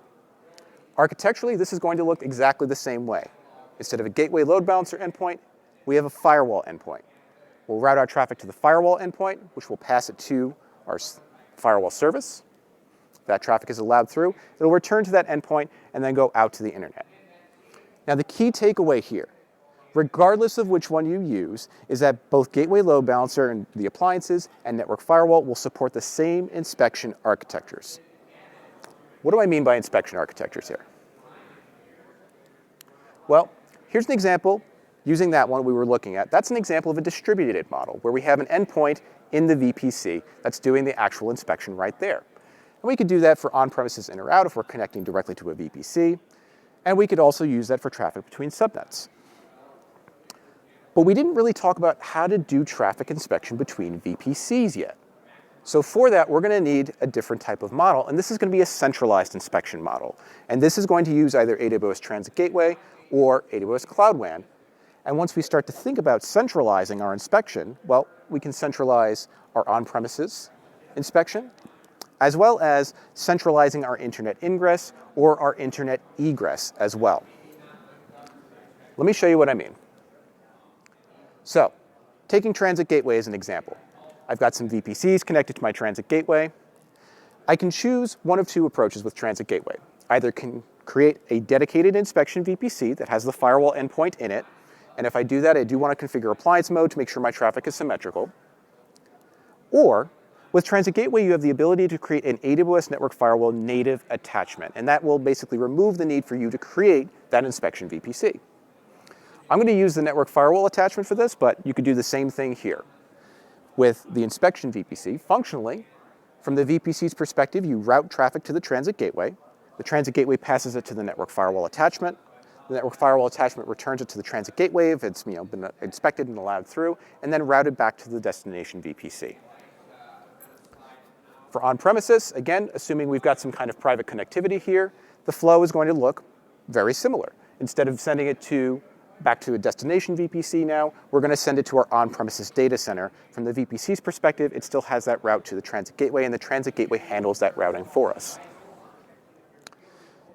Architecturally, this is going to look exactly the same way. Instead of a gateway load balancer endpoint, we have a firewall endpoint. We'll route our traffic to the firewall endpoint, which will pass it to our firewall service. That traffic is allowed through. It'll return to that endpoint and then go out to the internet. Now, the key takeaway here, regardless of which one you use, is that both gateway load balancer and the appliances and network firewall will support the same inspection architectures. What do I mean by inspection architectures here? Well, here's an example using that one we were looking at. That's an example of a distributed model where we have an endpoint in the VPC that's doing the actual inspection right there. And we could do that for on-premises in or out if we're connecting directly to a VPC. And we could also use that for traffic between subnets. But we didn't really talk about how to do traffic inspection between VPCs yet. So for that, we're going to need a different type of model, and this is going to be a centralized inspection model. And this is going to use either AWS Transit Gateway or AWS Cloud WAN. And once we start to think about centralizing our inspection, well, we can centralize our on-premises inspection, as well as centralizing our internet ingress or our internet egress as well. Let me show you what I mean. So, taking Transit Gateway as an example. I've got some VPCs connected to my Transit Gateway. I can choose one of two approaches with Transit Gateway. Either can create a dedicated inspection VPC that has the firewall endpoint in it, and if I do that, I do want to configure appliance mode to make sure my traffic is symmetrical. Or, with Transit Gateway, you have the ability to create an AWS Network Firewall native attachment, and that will basically remove the need for you to create that inspection VPC. I'm going to use the Network Firewall attachment for this, but you could do the same thing here. With the inspection VPC, functionally, from the VPC's perspective, you route traffic to the Transit Gateway. The Transit Gateway passes it to the Network Firewall attachment. The Network Firewall attachment returns it to the Transit Gateway if it's been inspected and allowed through, and then routed back to the destination VPC. For on-premises, again, assuming we've got some kind of private connectivity here, the flow is going to look very similar. Instead of sending it back to a destination VPC now, we're going to send it to our on-premises data center. From the VPC's perspective, it still has that route to the Transit Gateway, and the Transit Gateway handles that routing for us.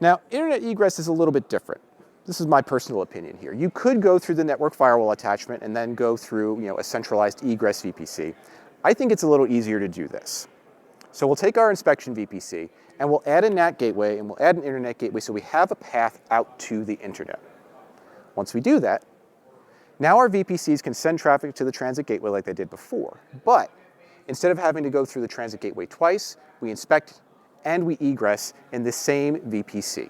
Now, internet egress is a little bit different. This is my personal opinion here. You could go through the Network Firewall attachment and then go through a centralized egress VPC. I think it's a little easier to do this. So we'll take our inspection VPC, and we'll add a NAT gateway, and we'll add an internet gateway so we have a path out to the internet. Once we do that, now our VPCs can send traffic to the Transit Gateway like they did before. But instead of having to go through the Transit Gateway twice, we inspect and we egress in the same VPC.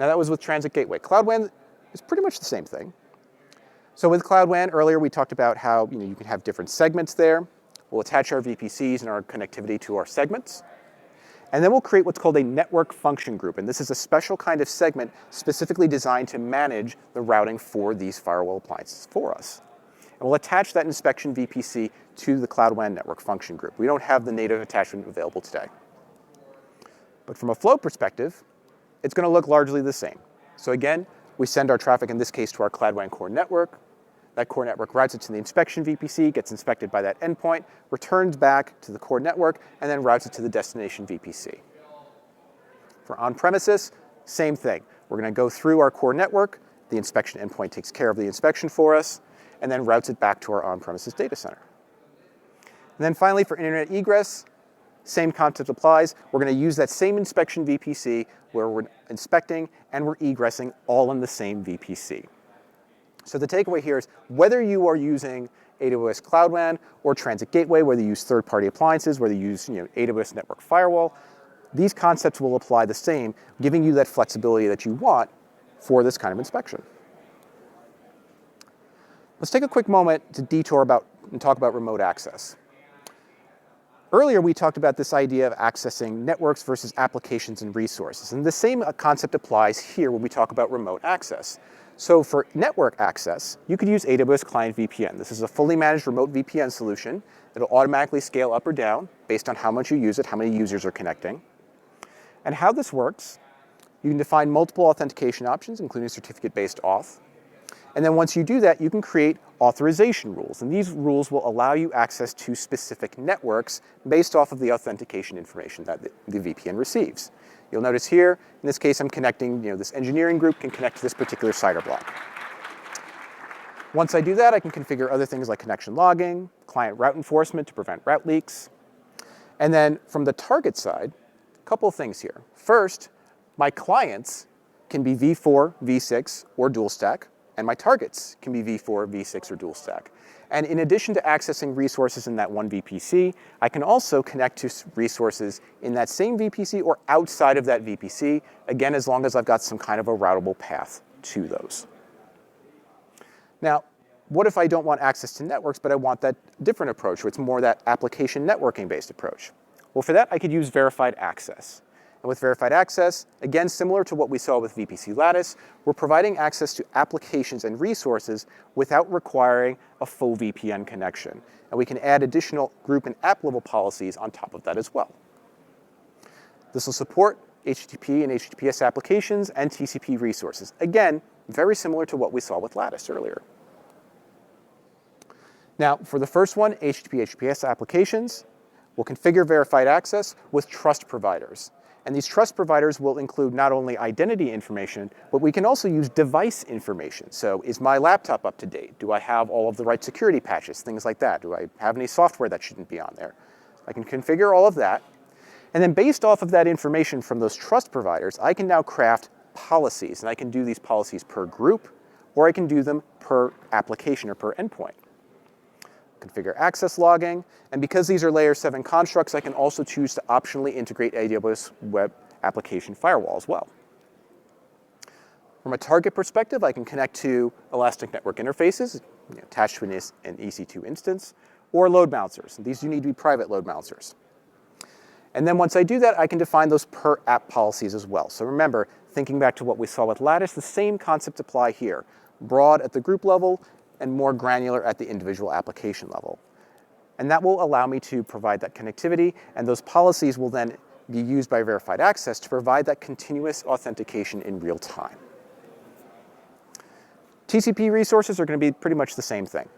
Now that was with Transit Gateway. Cloud WAN is pretty much the same thing. So with Cloud WAN, earlier we talked about how you can have different segments there. We'll attach our VPCs and our connectivity to our segments. And then we'll create what's called a network function group. And this is a special kind of segment specifically designed to manage the routing for these firewall appliances for us. And we'll attach that inspection VPC to the Cloud WAN network function group. We don't have the native attachment available today. But from a flow perspective, it's going to look largely the same. So again, we send our traffic, in this case, to our Cloud WAN core network. That core network routes it to the inspection VPC, gets inspected by that endpoint, returns back to the core network, and then routes it to the destination VPC. For on-premises, same thing. We're going to go through our core network. The inspection endpoint takes care of the inspection for us, and then routes it back to our on-premises data center. And then finally, for internet egress, same concept applies. We're going to use that same inspection VPC where we're inspecting and we're egressing all in the same VPC. So the takeaway here is whether you are using AWS Cloud WAN or Transit Gateway, whether you use third-party appliances, whether you use AWS Network Firewall, these concepts will apply the same, giving you that flexibility that you want for this kind of inspection. Let's take a quick moment to detour and talk about remote access. Earlier, we talked about this idea of accessing networks versus applications and resources. And the same concept applies here when we talk about remote access. So for network access, you could use AWS Client VPN. This is a fully managed remote VPN solution. It'll automatically scale up or down based on how much you use it, how many users are connecting. And how this works, you can define multiple authentication options, including certificate-based auth. And then once you do that, you can create authorization rules. And these rules will allow you access to specific networks based off of the authentication information that the VPN receives. You'll notice here, in this case, I'm connecting, this engineering group can connect to this particular CIDR block. Once I do that, I can configure other things like connection logging, client route enforcement to prevent route leaks. And then from the target side, a couple of things here. First, my clients can be v4, v6, or dual stack, and my targets can be v4, v6, or dual stack. And in addition to accessing resources in that one VPC, I can also connect to resources in that same VPC or outside of that VPC, again, as long as I've got some kind of a routable path to those. Now, what if I don't want access to networks, but I want that different approach, where it's more that application networking-based approach? Well, for that, I could use verified access. And with verified access, again, similar to what we saw with VPC Lattice, we're providing access to applications and resources without requiring a full VPN connection. And we can add additional group and app level policies on top of that as well. This will support HTTP and HTTPS applications and TCP resources. Again, very similar to what we saw with Lattice earlier. Now, for the first one, HTTP, HTTPS applications, we'll configure verified access with trust providers. And these trust providers will include not only identity information, but we can also use device information. So is my laptop up to date? Do I have all of the right security patches? Things like that. Do I have any software that shouldn't be on there? I can configure all of that. And then based off of that information from those trust providers, I can now craft policies. And I can do these policies per group, or I can do them per application or per endpoint. Configure access logging, and because these are layer 7 constructs, I can also choose to optionally integrate AWS Web Application Firewall as well. From a target perspective, I can connect to Elastic Network Interfaces attached to an EC2 instance, or load balancers. And these do need to be private load balancers. And then once I do that, I can define those per app policies as well. So remember, thinking back to what we saw with Lattice, the same concepts apply here. Broad at the group level, and more granular at the individual application level. And that will allow me to provide that connectivity, and those policies will then be used by verified access to provide that continuous authentication in real time. TCP resources are going to be pretty much the same thing.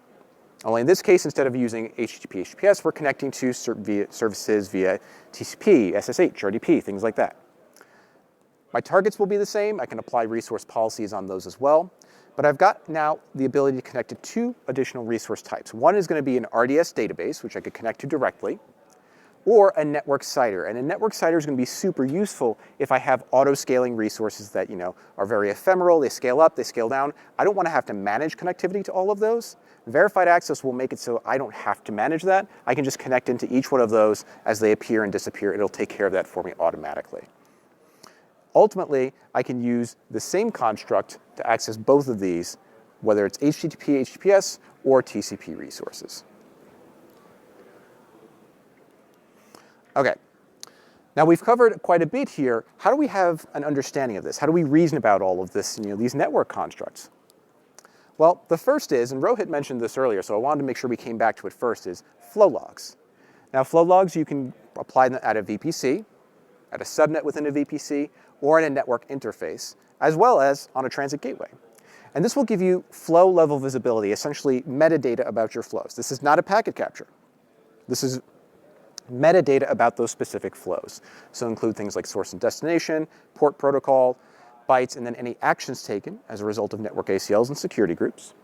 Only in this case, instead of using HTTP, HTTPS, we're connecting to services via TCP, SSH, RDP, things like that. My targets will be the same. I can apply resource policies on those as well. But I've got now the ability to connect to 2 additional resource types. One is going to be an RDS database, which I could connect to directly, or a network CIDR. And a network CIDR is going to be super useful if I have auto-scaling resources that are very ephemeral. They scale up, they scale down. I don't want to have to manage connectivity to all of those. Verified access will make it so I don't have to manage that. I can just connect into each one of those as they appear and disappear. It'll take care of that for me automatically. Ultimately, I can use the same construct to access both of these, whether it's HTTP, HTTPS, or TCP resources. Okay, now we've covered quite a bit here. How do we have an understanding of this? How do we reason about all of this, these network constructs? Well, the first is, and Rohit mentioned this earlier, so I wanted to make sure we came back to it first, is flow logs. Now, flow logs, you can apply them at a VPC, at a subnet within a VPC, or in a network interface, as well as on a transit gateway. And this will give you flow level visibility, essentially metadata about your flows. This is not a packet capture. This is metadata about those specific flows. So include things like source and destination, port protocol, bytes, and then any actions taken as a result of network ACLs and security groups.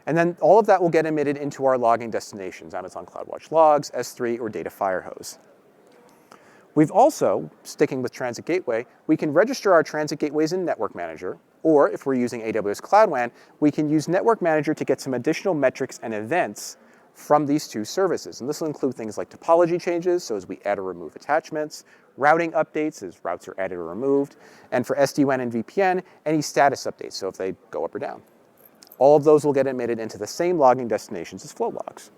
And then all of that will get emitted into our logging destinations, Amazon CloudWatch Logs, S3, or Data Firehose. We've also, sticking with Transit Gateway, we can register our Transit Gateways in Network Manager, or if we're using AWS Cloud WAN, we can use Network Manager to get some additional metrics and events from these 2 services. And this will include things like topology changes, so as we add or remove attachments, routing updates as routes are added or removed, and for SD-WAN and VPN, any status updates, so if they go up or down. All of those will get emitted into the same logging destinations as flow logs.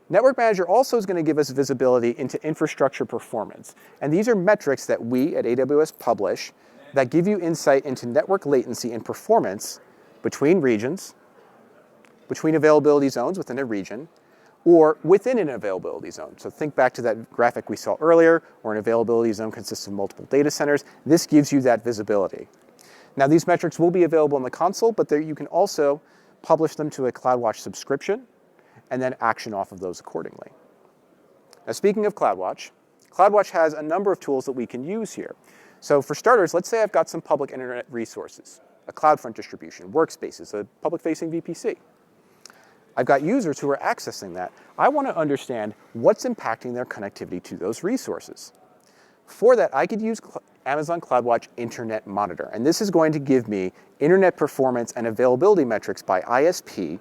Network Manager also is going to give us visibility into infrastructure performance. And these are metrics that we at AWS publish that give you insight into network latency and performance between regions, between availability zones within a region, or within an availability zone. So think back to that graphic we saw earlier, where an availability zone consists of multiple data centers. This gives you that visibility. Now, these metrics will be available in the console, but you can also publish them to a CloudWatch subscription and then action off of those accordingly. Now, speaking of CloudWatch, CloudWatch has a number of tools that we can use here. So for starters, let's say I've got some public internet resources, a CloudFront distribution, workspaces, a public-facing VPC. I've got users who are accessing that. I want to understand what's impacting their connectivity to those resources. For that, I could use Amazon CloudWatch Internet Monitor, and this is going to give me internet performance and availability metrics by ISP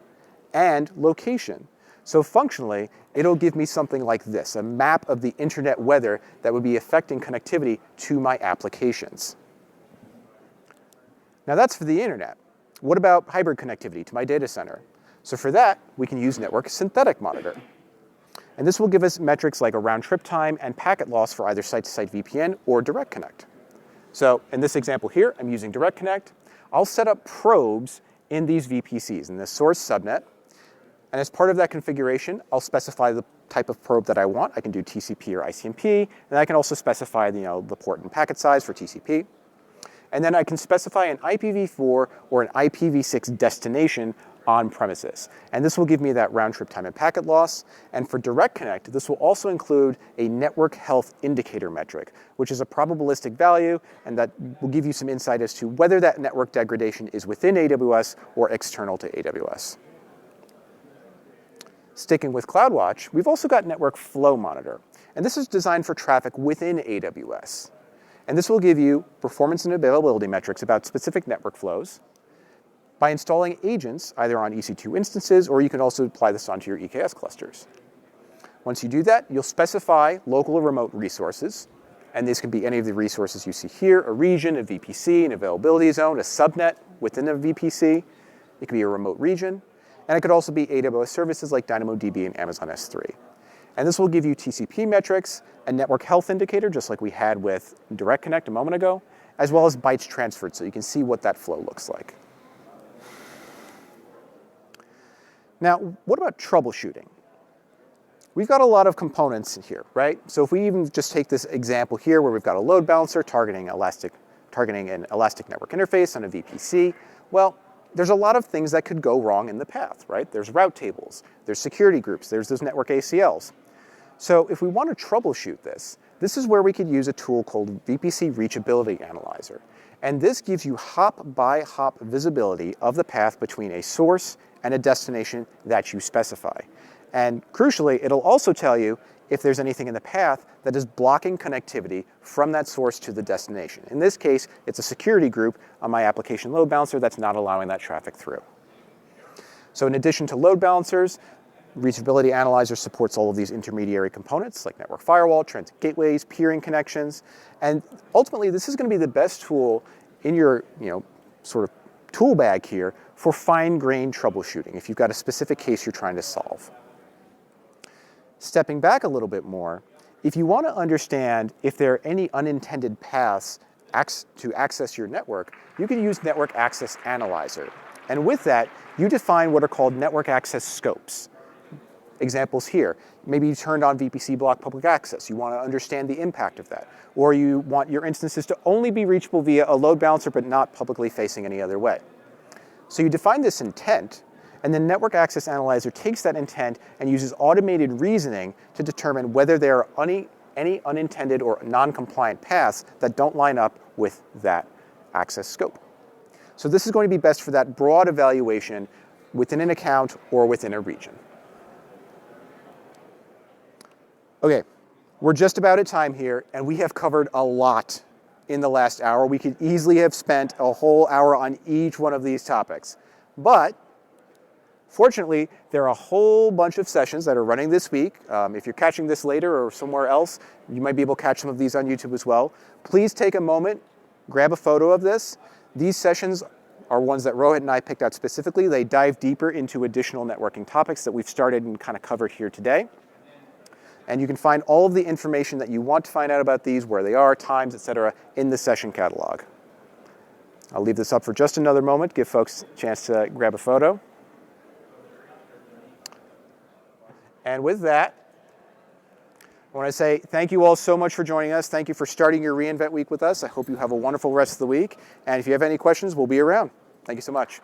and location. So functionally, it'll give me something like this, a map of the internet weather that would be affecting connectivity to my applications. Now that's for the internet. What about hybrid connectivity to my data center? So for that, we can use Network Synthetic Monitor. And this will give us metrics like a round trip time and packet loss for either site-to-site VPN or direct connect. So in this example here, I'm using direct connect. I'll set up probes in these VPCs, in this source subnet. And as part of that configuration, I'll specify the type of probe that I want. I can do TCP or ICMP, and I can also specify the port and packet size for TCP. And then I can specify an IPv4 or an IPv6 destination on premises. And this will give me that round trip time and packet loss. And for direct connect, this will also include a network health indicator metric, which is a probabilistic value, and that will give you some insight as to whether that network degradation is within AWS or external to AWS. Sticking with CloudWatch, we've also got Network Flow Monitor. And this is designed for traffic within AWS. And this will give you performance and availability metrics about specific network flows by installing agents either on EC2 instances, or you can also apply this onto your EKS clusters. Once you do that, you'll specify local or remote resources. And these can be any of the resources you see here: a region, a VPC, an availability zone, a subnet within a VPC. It could be a remote region. And it could also be AWS services like DynamoDB and Amazon S3. And this will give you TCP metrics, a network health indicator, just like we had with Direct Connect a moment ago, as well as bytes transferred, so you can see what that flow looks like. Now, what about troubleshooting? We've got a lot of components in here, right? So if we even just take this example here where we've got a load balancer targeting an elastic network interface on a VPC, well, there's a lot of things that could go wrong in the path, right? There's route tables, there's security groups, there's those network ACLs. So if we want to troubleshoot this is where we could use a tool called VPC Reachability Analyzer. And this gives you hop-by-hop visibility of the path between a source and a destination that you specify. And crucially, it'll also tell you if there's anything in the path that is blocking connectivity from that source to the destination. In this case, it's a security group on my application load balancer that's not allowing that traffic through. So in addition to load balancers, Reachability Analyzer supports all of these intermediary components like network firewall, transit gateways, peering connections. And ultimately, this is going to be the best tool in your sort of tool bag here for fine-grained troubleshooting if you've got a specific case you're trying to solve. Stepping back a little bit more, if you want to understand if there are any unintended paths to access your network, you can use Network Access Analyzer. And with that, you define what are called network access scopes. Examples here, maybe you turned on VPC block public access. You want to understand the impact of that. Or you want your instances to only be reachable via a load balancer but not publicly facing any other way. So you define this intent, and then Network Access Analyzer takes that intent and uses automated reasoning to determine whether there are any unintended or non-compliant paths that don't line up with that access scope. So this is going to be best for that broad evaluation within an account or within a region. Okay, we're just about at time here, and we have covered a lot in the last hour. We could easily have spent a whole hour on each one of these topics. But fortunately, there are a whole bunch of sessions that are running this week. If you're catching this later or somewhere else, you might be able to catch some of these on YouTube as well. Please take a moment, grab a photo of this. These sessions are ones that Rohit and I picked out specifically. They dive deeper into additional networking topics that we've started and kind of covered here today. And you can find all of the information that you want to find out about these, where they are, times, etc., in the session catalog. I'll leave this up for just another moment, give folks a chance to grab a photo. And with that, I want to say thank you all so much for joining us. Thank you for starting your reInvent week with us. I hope you have a wonderful rest of the week. And if you have any questions, we'll be around. Thank you so much.